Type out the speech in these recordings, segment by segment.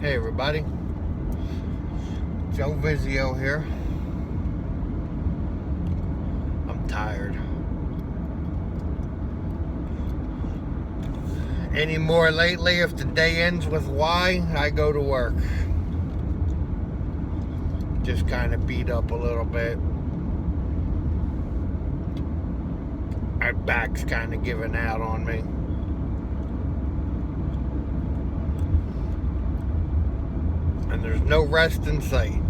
Hey everybody, Joe Vizio here. I'm tired. Any more lately, if the day ends with Y, I go to work. Just kind of beat up a little bit. My back's kind of giving out on me. And there's no rest in sight.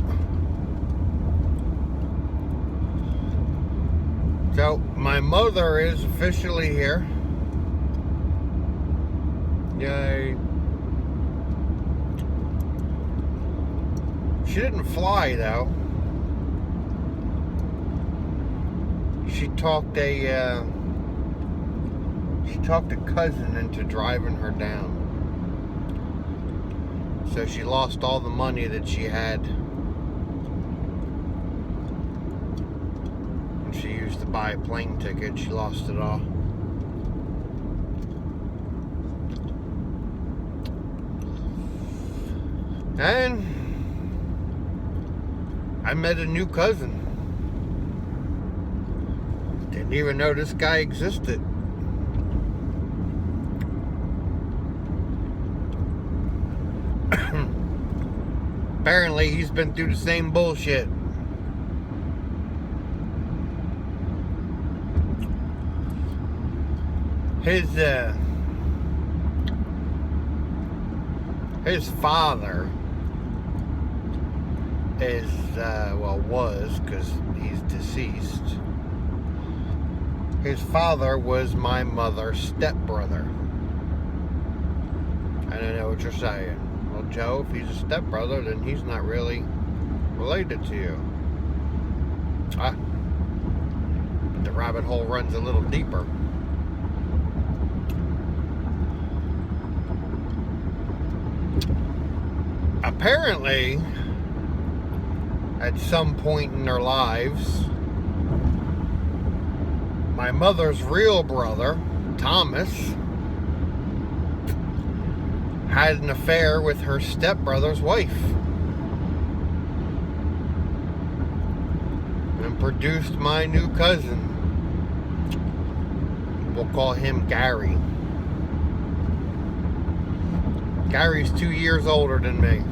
So, my mother is officially here. Yay. She didn't fly, though. She talked a cousin into driving her down. So she lost all the money that she had. And she used to buy a plane ticket. She lost it all. And I met a new cousin. Didn't even know this guy existed. Apparently, he's been through the same bullshit. His father is, was, because he's deceased. His father was my mother's stepbrother. I don't know what you're saying. Well, Joe, if he's a stepbrother, then he's not really related to you. But the rabbit hole runs a little deeper. Apparently, at some point in their lives, my mother's real brother, Thomas, had an affair with her stepbrother's wife and produced my new cousin. We'll call him Gary. Gary's 2 years older than me.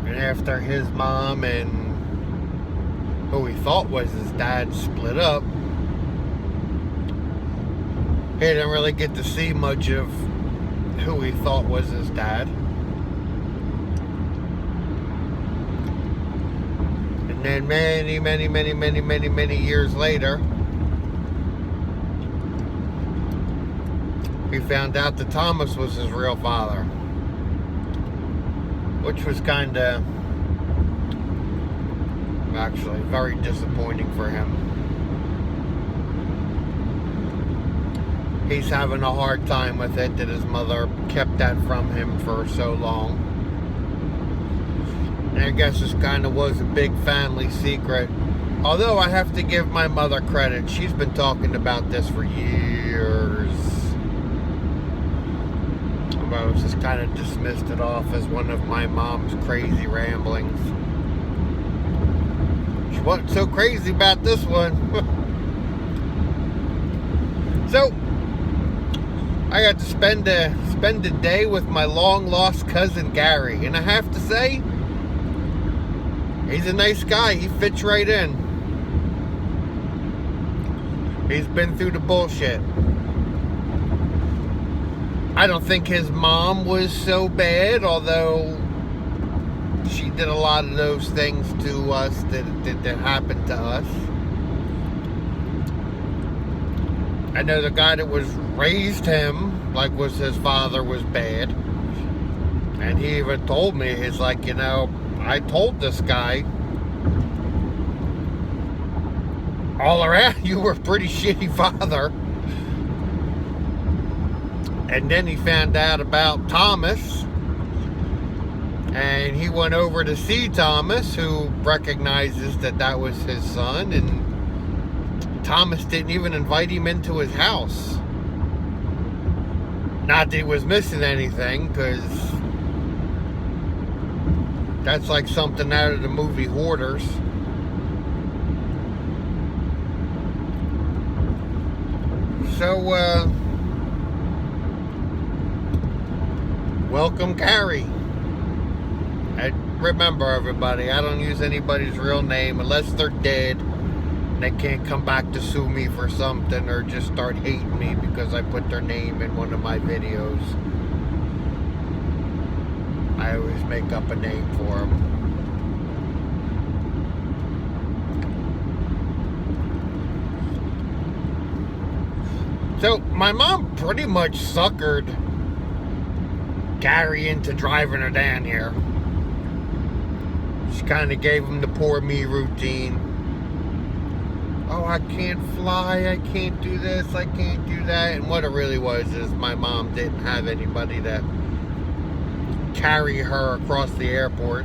And after his mom and who he thought was his dad split up, he didn't really get to see much of who he thought was his dad. And then many years later, he found out that Thomas was his real father, which was kind of, actually, very disappointing for him. He's having a hard time with it that his mother kept that from him for so long. And I guess this kind of was a big family secret. Although I have to give my mother credit. She's been talking about this for years. I just kind of dismissed it off as one of my mom's crazy ramblings. She wasn't so crazy about this one. So, I got to spend a day with my long-lost cousin Gary. And I have to say, he's a nice guy. He fits right in. He's been through the bullshit. I don't think his mom was so bad, although she did a lot of those things to us that happened to us. I know the guy that was raised him, like was his father, was bad. And he even told me, he's like, I told this guy, all around, you were a pretty shitty father. And then he found out about Thomas, and he went over to see Thomas, who recognizes that was his son, and Thomas didn't even invite him into his house. Not that he was missing anything, because that's like something out of the movie Hoarders. So, welcome, Gary. Remember, everybody, I don't use anybody's real name unless they're dead. They can't come back to sue me for something or just start hating me because I put their name in one of my videos. I always make up a name for them. So, my mom pretty much suckered Gary into driving her down here. She kind of gave him the poor me routine. Oh, I can't fly, I can't do this, I can't do that. And what it really was is my mom didn't have anybody to carry her across the airport.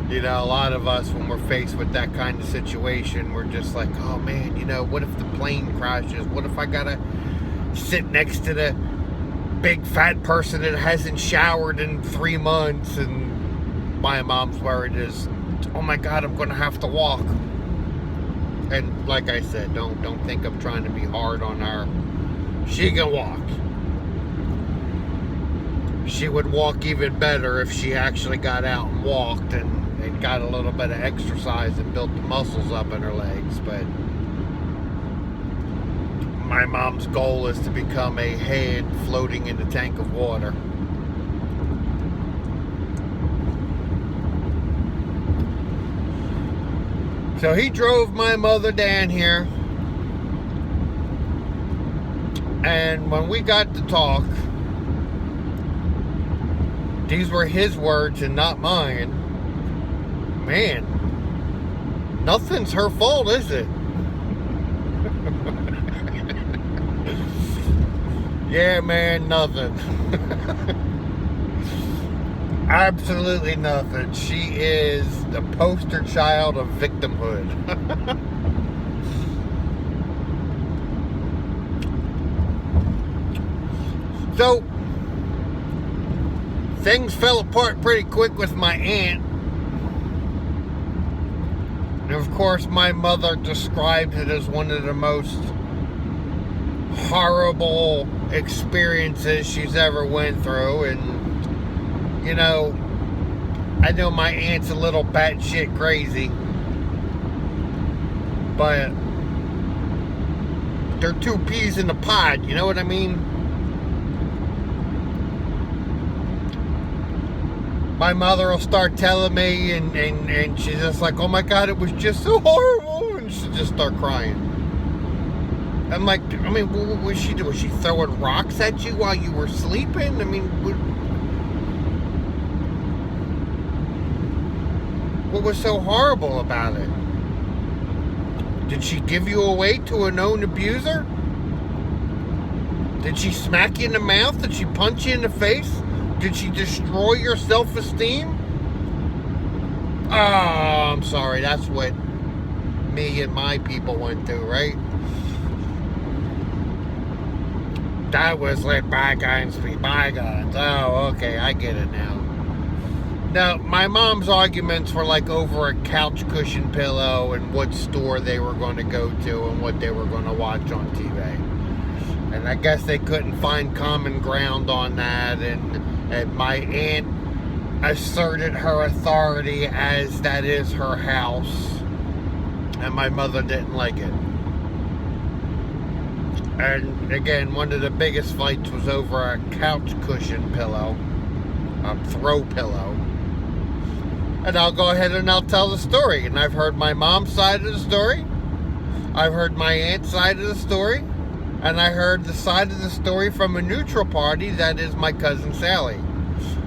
You know, a lot of us, when we're faced with that kind of situation, we're just like, oh man, you know, what if the plane crashes? What if I gotta sit next to the big fat person that hasn't showered in 3 months? And my mom's worried is, oh my God, I'm gonna have to walk. And like I said, don't think I'm trying to be hard on her. She can walk. She would walk even better if she actually got out and walked and got a little bit of exercise and built the muscles up in her legs. But my mom's goal is to become a head floating in a tank of water. So he drove my mother down here, and when we got to talk, these were his words and not mine. Man, nothing's her fault, is it? Yeah, man, nothing. Absolutely nothing. She is the poster child of victimhood. So, things fell apart pretty quick with my aunt. And of course, my mother described it as one of the most horrible experiences she's ever went through. And, you know, I know my aunt's a little batshit crazy, but they're two peas in a pod, you know what I mean? My mother will start telling me, and she's just like, oh my God, it was just so horrible, and she'll just start crying. I'm like, I mean, what was she doing? Was she throwing rocks at you while you were sleeping? I mean, what was so horrible about it? Did she give you away to a known abuser? Did she smack you in the mouth? Did she punch you in the face? Did she destroy your self-esteem? Oh, I'm sorry. That's what me and my people went through, right? That was let bygones be bygones. Oh, okay. I get it now. Now, my mom's arguments were like over a couch cushion pillow and what store they were going to go to and what they were going to watch on TV. And I guess they couldn't find common ground on that. And my aunt asserted her authority as that is her house. And my mother didn't like it. And again, one of the biggest fights was over a couch cushion pillow, a throw pillow. And I'll go ahead and I'll tell the story. And I've heard my mom's side of the story. I've heard my aunt's side of the story. And I heard the side of the story from a neutral party, that is my cousin Sally.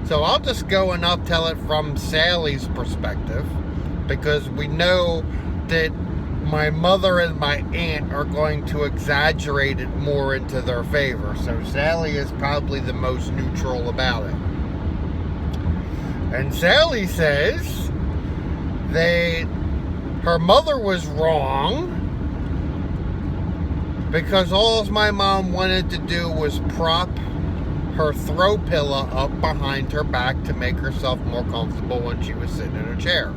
So I'll just go and I'll tell it from Sally's perspective, because we know that my mother and my aunt are going to exaggerate it more into their favor. So Sally is probably the most neutral about it. And Sally says that her mother was wrong Because all my mom wanted to do was prop her throw pillow up behind her back to make herself more comfortable when she was sitting in her chair.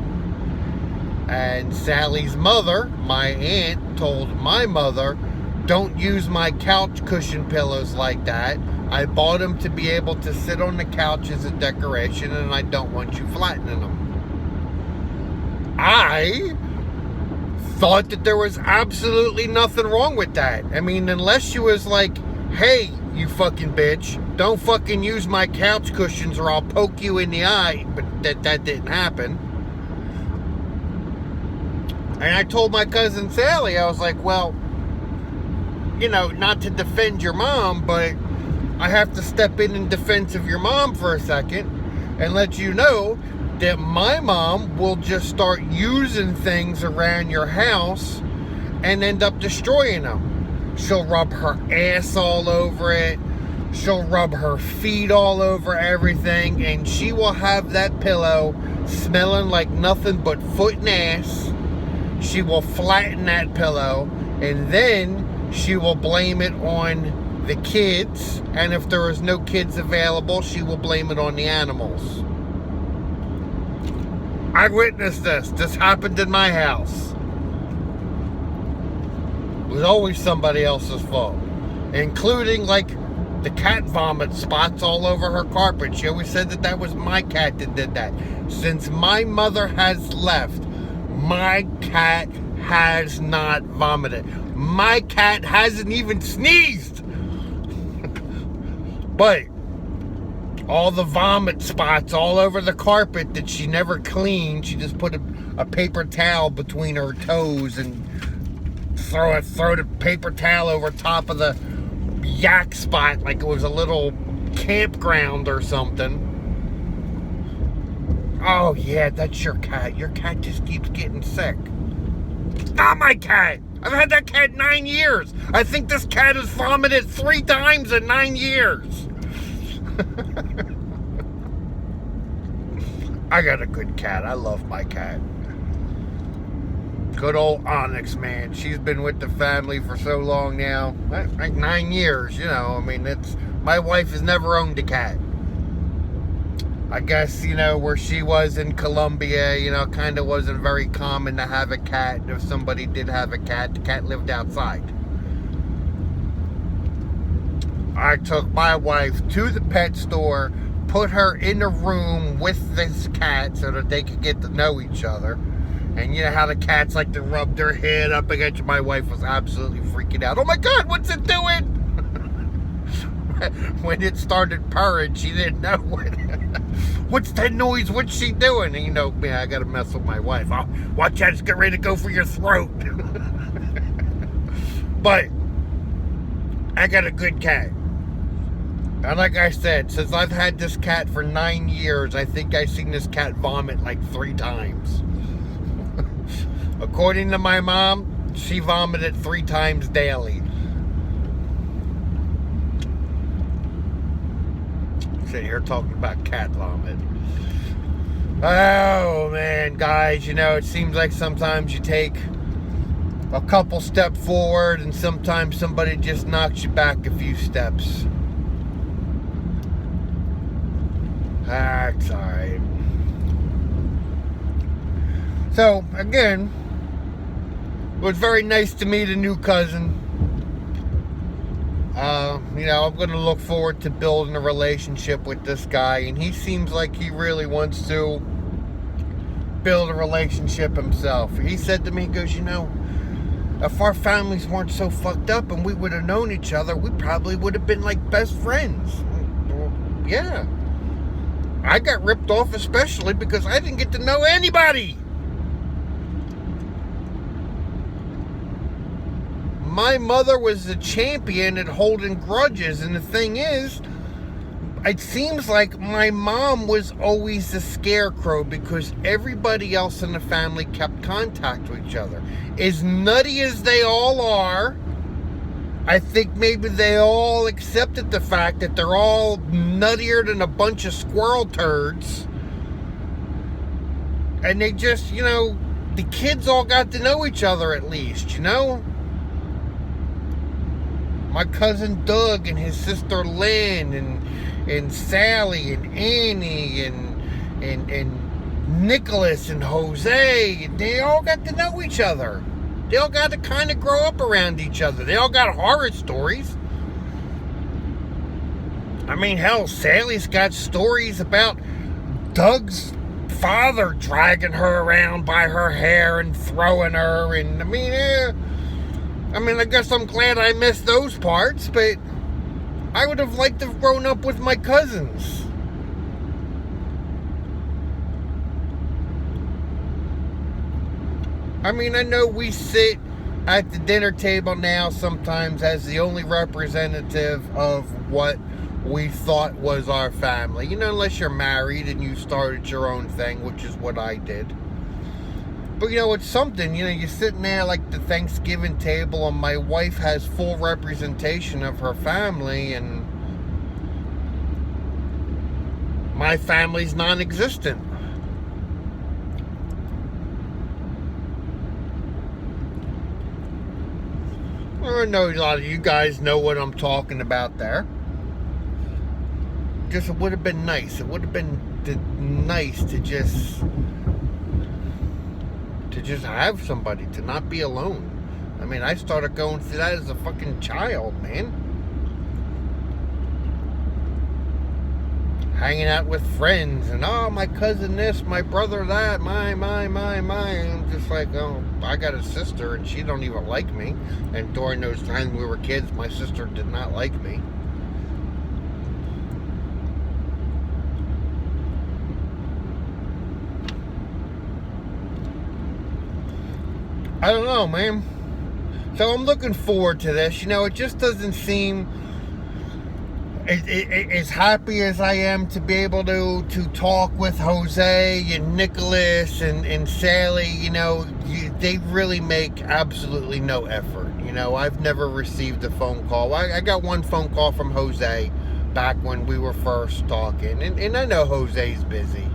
And Sally's mother, my aunt, told my mother, don't use my couch cushion pillows like that. I bought them to be able to sit on the couch as a decoration, and I don't want you flattening them. I thought that there was absolutely nothing wrong with that. I mean, unless she was like, hey, you fucking bitch, don't fucking use my couch cushions or I'll poke you in the eye. But that didn't happen. And I told my cousin Sally, I was like, well, you know, not to defend your mom, but I have to step in defense of your mom for a second and let you know that my mom will just start using things around your house and end up destroying them. She'll rub her ass all over it. She'll rub her feet all over everything. And she will have that pillow smelling like nothing but foot and ass. She will flatten that pillow. And then she will blame it on the kids. And if there is no kids available, she will blame it on the animals. I witnessed this. This happened in my house. It was always somebody else's fault, including like the cat vomit spots all over her carpet. She always said that was my cat that did that. Since my mother has left, my cat has not vomited. My cat hasn't even sneezed. But all the vomit spots all over the carpet that she never cleaned, she just put a paper towel between her toes and throw the paper towel over top of the yak spot like it was a little campground or something. Oh yeah, that's your cat. Your cat just keeps getting sick. Not my cat. I've had that cat 9 years. I think this cat has vomited 3 times in 9 years. I got a good cat. I love my cat. Good old Onyx, man. She's been with the family for so long now. Like 9 years, you know. I mean, my wife has never owned a cat. I guess, you know, where she was in Colombia, you know, kind of wasn't very common to have a cat. If somebody did have a cat, the cat lived outside. I took my wife to the pet store, put her in a room with this cat so that they could get to know each other. And you know how the cats like to rub their head up against you? My wife was absolutely freaking out. Oh my God, what's it doing? When it started purring, she didn't know what's that noise? What's she doing? And you know, man, I gotta mess with my wife. Oh, watch out, it's getting ready to go for your throat. But I got a good cat. And like I said, since I've had this cat for 9 years, I think I've seen this cat vomit like 3 times. According to my mom, she vomited 3 times daily. Sitting here talking about cat vomit. Oh man, guys, you know, it seems like sometimes you take a couple steps forward and sometimes somebody just knocks you back a few steps. That's alright. So, again, it was very nice to meet a new cousin. You know, I'm going to look forward to building a relationship with this guy, and he seems like he really wants to build a relationship himself. He said to me, he goes, you know, if our families weren't so fucked up and we would have known each other, we probably would have been like best friends. Well, yeah. I got ripped off especially because I didn't get to know anybody. My mother was the champion at holding grudges, and the thing is, it seems like my mom was always the scarecrow because everybody else in the family kept contact with each other. As nutty as they all are, I think maybe they all accepted the fact that they're all nuttier than a bunch of squirrel turds. And they just, you know, the kids all got to know each other at least, you know? My cousin Doug and his sister Lynn and Sally and Annie and Nicholas and Jose. They all got to know each other. They all got to kind of grow up around each other. They all got horror stories. I mean, hell, Sally's got stories about Doug's father dragging her around by her hair and throwing her. And I guess I'm glad I missed those parts, but I would have liked to have grown up with my cousins. I mean, I know we sit at the dinner table now sometimes as the only representative of what we thought was our family. You know, unless you're married and you started your own thing, which is what I did. But, you know, it's something. You know, you're sitting there like the Thanksgiving table and my wife has full representation of her family and my family's non-existent. I know a lot of you guys know what I'm talking about there. Just it would have been nice. It would have been nice to just have somebody, to not be alone. I mean, I started going through that as a fucking child, man. Hanging out with friends and, oh, my cousin this, my brother that, my. I'm just like, oh, I got a sister and she don't even like me. And during those times we were kids, my sister did not like me. I don't know, man. So I'm looking forward to this. You know, it just doesn't seem as happy as I am to be able to talk with Jose and Nicholas and Sally. You know, they really make absolutely no effort. You know, I've never received a phone call. I got one phone call from Jose back when we were first talking. And I know Jose's busy.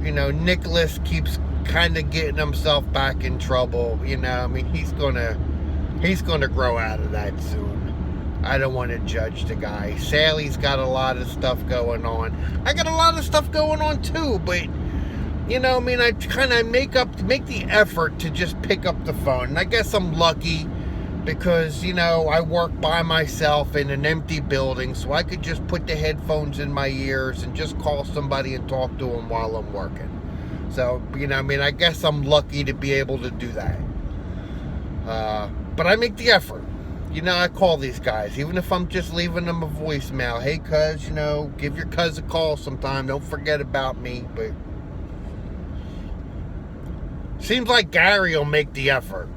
You know, Nicholas keeps kind of getting himself back in trouble. You know, I mean, he's gonna grow out of that soon. I don't want to judge the guy. Sally's got a lot of stuff going on. I got a lot of stuff going on too, but you know, I mean, I kind of make the effort to just pick up the phone. And I guess I'm lucky because, you know, I work by myself in an empty building, so I could just put the headphones in my ears and just call somebody and talk to them while I'm working. So, you know, I mean, I guess I'm lucky to be able to do that. But I make the effort. You know, I call these guys, even if I'm just leaving them a voicemail. Hey, cuz, you know, give your cuz a call sometime. Don't forget about me. But seems like Gary will make the effort.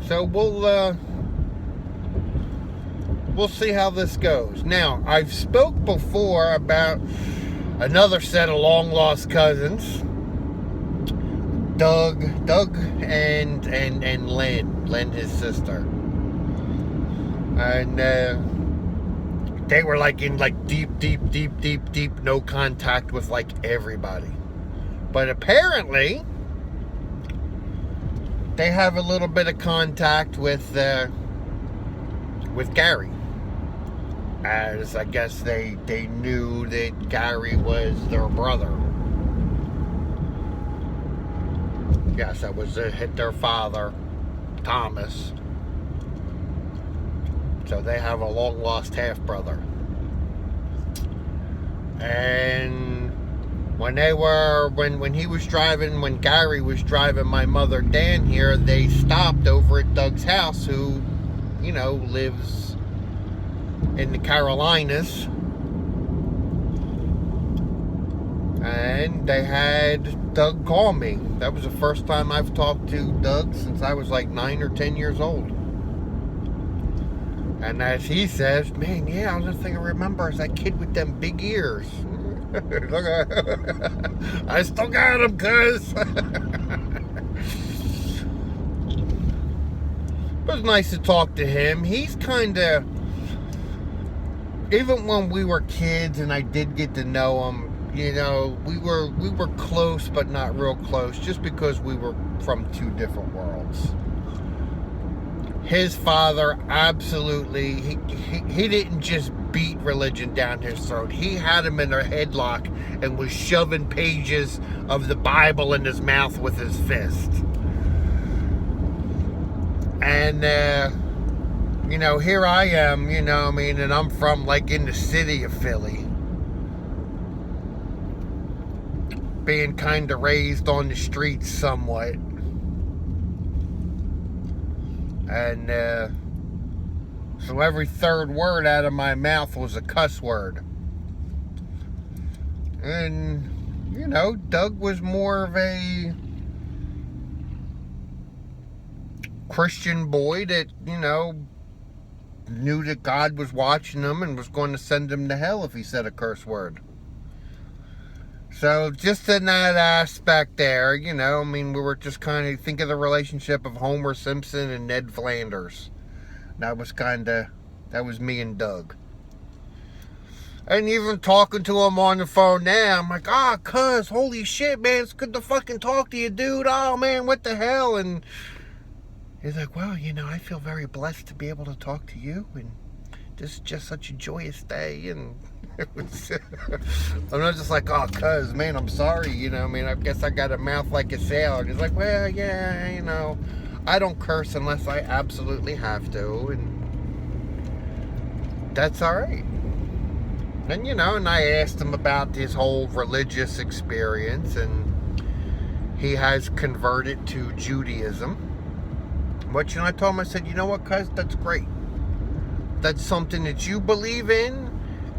So we'll see how this goes. Now, I've spoke before about another set of long-lost cousins. Doug and Lynn, his sister. And they were like in like deep no contact with like everybody. But apparently they have a little bit of contact with Gary. As I guess they knew that Gary was their brother. Yes, that was their father, Thomas. So they have a long-lost half-brother. And when Gary was driving my mother Dan here, they stopped over at Doug's house, who, you know, lives in the Carolinas. And they had Doug call me. That was the first time I've talked to Doug since I was like 9 or 10 years old. And as he says, man, yeah, the only thing I remember is that kid with them big ears. I still got him, cuz. It was nice to talk to him. He's kind of, even when we were kids and I did get to know him, you know, we were close, but not real close, just because we were from two different worlds. His father absolutely, he didn't just beat religion down his throat. He had him in a headlock and was shoving pages of the Bible in his mouth with his fist. And, you know, here I am, you know, I mean, and I'm from, like, in the city of Philly. Being kind of raised on the streets somewhat. And, so every third word out of my mouth was a cuss word. And, you know, Doug was more of a Christian boy that, you know, knew that God was watching him and was going to send him to hell if he said a curse word. So just in that aspect there, you know, I mean, we were just kind of, think of the relationship of Homer Simpson and Ned Flanders. That was me and Doug. And even talking to him on the phone now, I'm like, cuz, holy shit, man, it's good to fucking talk to you, dude. Oh, man, what the hell? And he's like, well, you know, I feel very blessed to be able to talk to you, and this is just such a joyous day. And it was, I'm not just like, cuz, man, I'm sorry, you know, I mean, I guess I got a mouth like a sailor. And he's like, well, yeah, you know, I don't curse unless I absolutely have to, and that's all right. And, you know, and I asked him about his whole religious experience, and he has converted to Judaism. But, you know, I told him, I said, you know what, cuz, that's great. That's something that you believe in,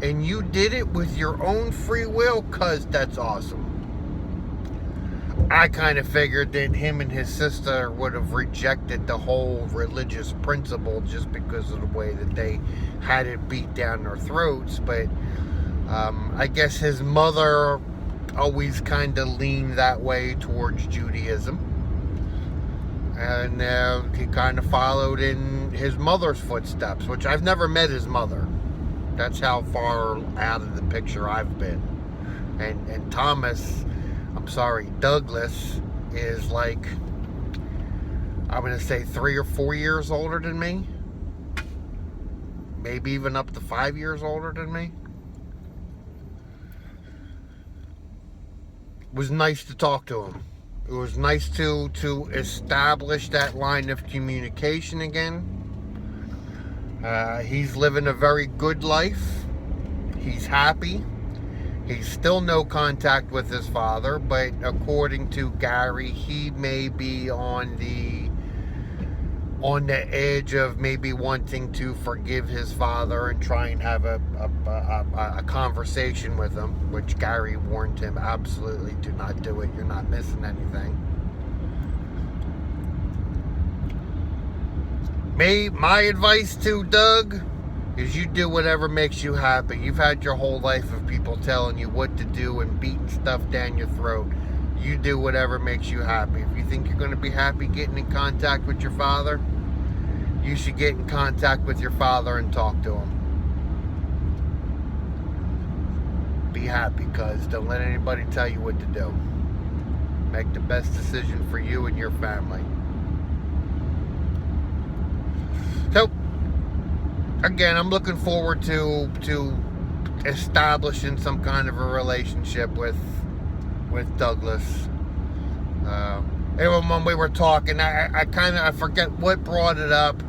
and you did it with your own free will, cuz that's awesome. I kind of figured that him and his sister would have rejected the whole religious principle just because of the way that they had it beat down their throats. But I guess his mother always kind of leaned that way towards Judaism. And he kind of followed in his mother's footsteps, which I've never met his mother. That's how far out of the picture I've been. And Douglas is like, I'm going to say 3 or 4 years older than me. Maybe even up to 5 years older than me. It was nice to talk to him. It was nice to establish that line of communication again. He's living a very good life. He's happy. He's still no contact with his father, but according to Gary, he may be on the edge of maybe wanting to forgive his father and try and have a conversation with him, which Gary warned him, absolutely do not do it. You're not missing anything. My advice to Doug is you do whatever makes you happy. You've had your whole life of people telling you what to do and beating stuff down your throat. You do whatever makes you happy. If you think you're going to be happy getting in contact with your father, you should get in contact with your father and talk to him. Be happy, cuz. Don't let anybody tell you what to do. Make the best decision for you and your family. So, again, I'm looking forward to establishing some kind of a relationship with Douglas. Even when we were talking, I forget what brought it up,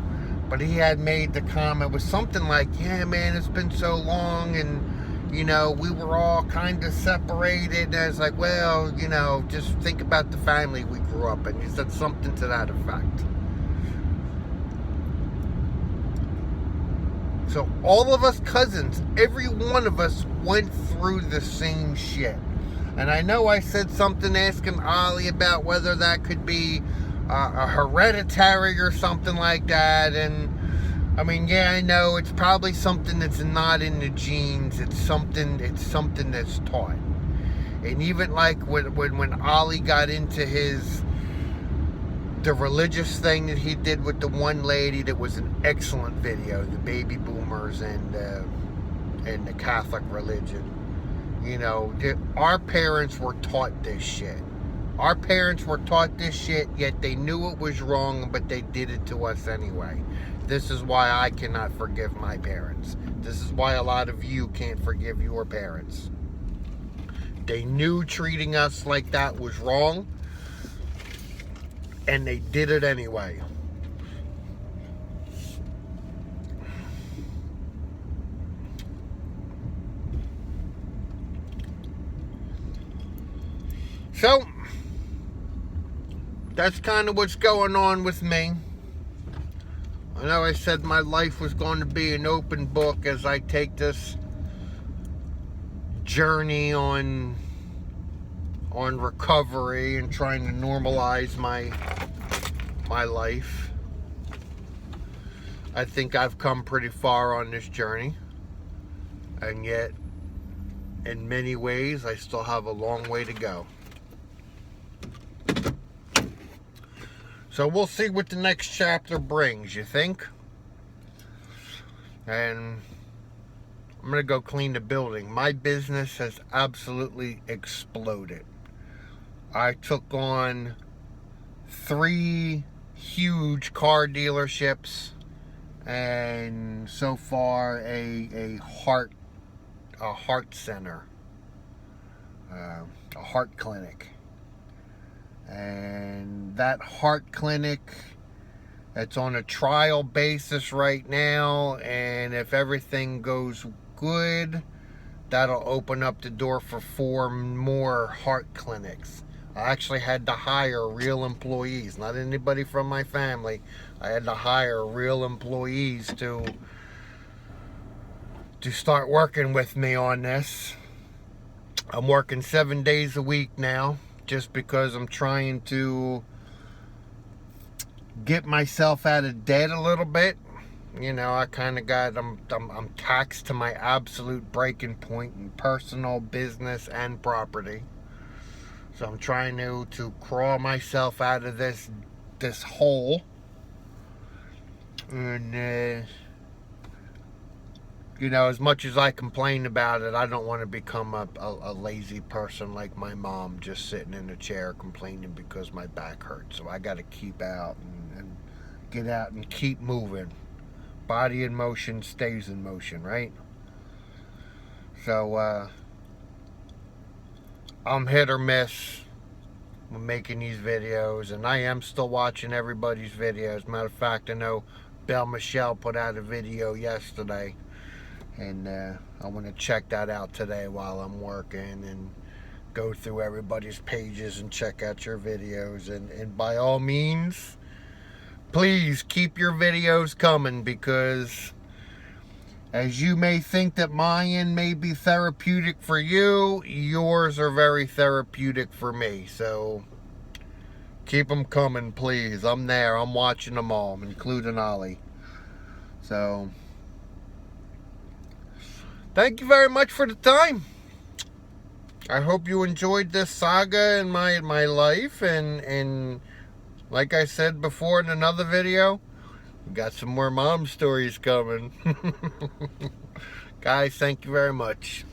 but he had made the comment, was something like, yeah, man, it's been so long, and, you know, we were all kind of separated. And I was like, well, you know, just think about the family we grew up in. He said something to that effect. So all of us cousins, every one of us went through the same shit. And I know I said something asking Ollie about whether that could be a hereditary or something like that. And I mean, yeah, I know it's probably something that's not in the genes. It's something that's taught. And even like when Ollie got into the religious thing that he did with the one lady, that was an excellent video, the baby boomers and the Catholic religion. You know, our parents were taught this shit. Our parents were taught this shit, yet they knew it was wrong, but they did it to us anyway. This is why I cannot forgive my parents. This is why a lot of you can't forgive your parents. They knew treating us like that was wrong, and they did it anyway. So, that's kind of what's going on with me. I know I said my life was going to be an open book as I take this journey on recovery and trying to normalize my life. I think I've come pretty far on this journey, and yet in many ways I still have a long way to go. So we'll see what the next chapter brings, you think? And I'm going to go clean the building. My business has absolutely exploded. I took on 3 huge car dealerships, and so far a heart center, a heart clinic. And that heart clinic, it's on a trial basis right now, and if everything goes good, that'll open up the door for 4 more heart clinics. I actually had to hire real employees, not anybody from my family. I had to hire real employees to start working with me on this. I'm working 7 days a week now, just because I'm trying to get myself out of debt a little bit. You know, I kind of got, I'm taxed to my absolute breaking point in personal, business, and property. So I'm trying to crawl myself out of this hole. And, you know, as much as I complain about it, I don't want to become a lazy person like my mom, just sitting in a chair complaining because my back hurts. So I got to keep out and get out and keep moving. Body in motion stays in motion, right? So I'm hit or miss with making these videos, and I am still watching everybody's videos. Matter of fact, I know Belle Michelle put out a video yesterday, and I want to check that out today while I'm working and go through everybody's pages and check out your videos. And by all means, please keep your videos coming, because as you may think that mine may be therapeutic for you, yours are very therapeutic for me. So keep them coming, please. I'm there. I'm watching them all, including Ollie. So thank you very much for the time. I hope you enjoyed this saga in my life, and like I said before in another video, we got some more mom stories coming. Guys, thank you very much.